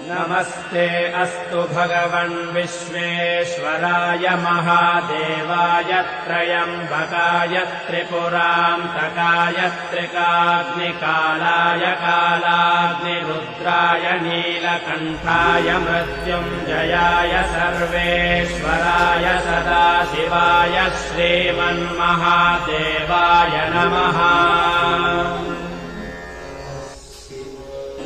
नमस्ते अस्तु भगवन् विश्वेश्वराय महादेवाय त्रयम्बकाय त्रिपुरान्तकाय त्रिकाग्निकालाय कालाग्निरुद्राय नीलकण्ठाय मृत्युञ्जयाय सर्वेश्वराय सदाशिवाय श्रीमन्महादेवाय नमः।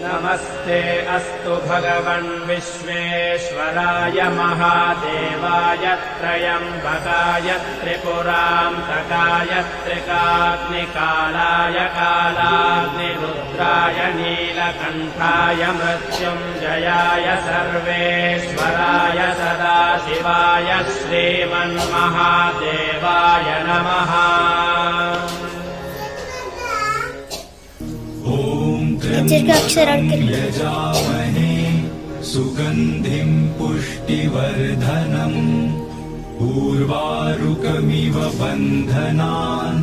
नमस्ते अस्तु भगवन् विश्वेश्वराय महादेवाय त्रयम्बकाय त्रिपुरान्तकाय त्रिकाग्निकालाय कालाग्निरुद्राय नीलकण्ठाय मृत्युञ्जयाय सर्वेश्वराय सदाशिवाय श्रीमन्महादेवाय नमः। यजामहे सुगन्धिं पुष्टिवर्धनम् उर्वारुकमिव बन्धनान्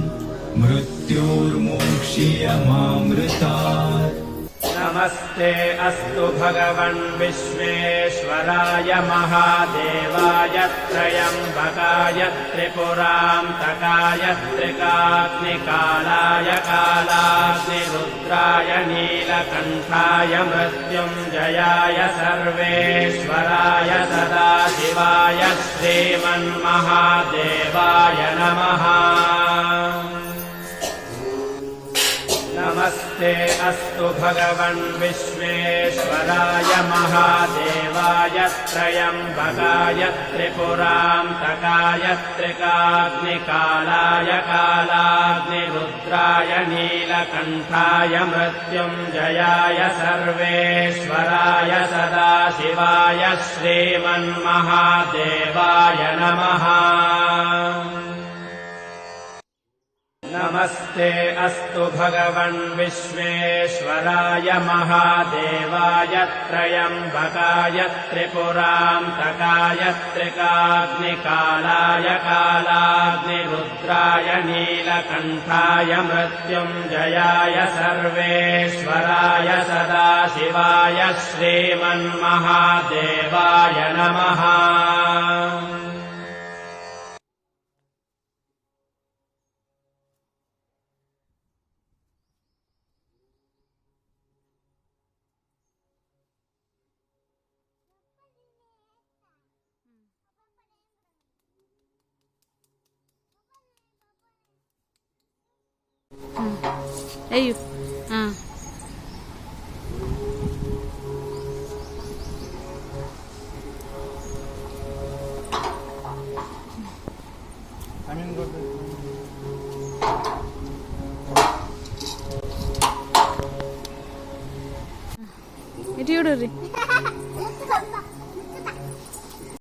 मृत्योर्मोक्ष्यमामृतात्। नमस्ते अस्तु भगवन् विश्वेश्वराय महादेवाय त्रयम्बकाय त्रिपुरान्तकाय त्रिकाग्निकालाय कालाग्निरुद्राय नीलकण्ठाय मृत्युञ्जयाय सर्वेश्वराय सदाशिवाय श्रीमन्महादेवाय नमः। नमस्ते अस्तु भगवन् विश्वेश्वराय महादेवाय त्रयम्बकाय त्रिपुरान्तकाय त्रिकाग्निकालाय कालाग्निरुद्राय नीलकण्ठाय मृत्युञ्जयाय सर्वेश्वराय सदाशिवाय श्रीमन्महादेवाय नमः। नमस्ते अस्तु भगवन् विश्वेश्वराय महादेवाय त्रयम्बकाय त्रिपुरान्तकाय त्रिकाग्निकालाय कालाग्निरुद्राय नीलकण्ठाय मृत्युञ्जयाय सर्वेश्वराय सदाशिवाय श्रीमन्महादेवाय नमः। ಅಯ್ಯೋ ಹಾ ಇಟ್ಟು ಇಡ್ರಿ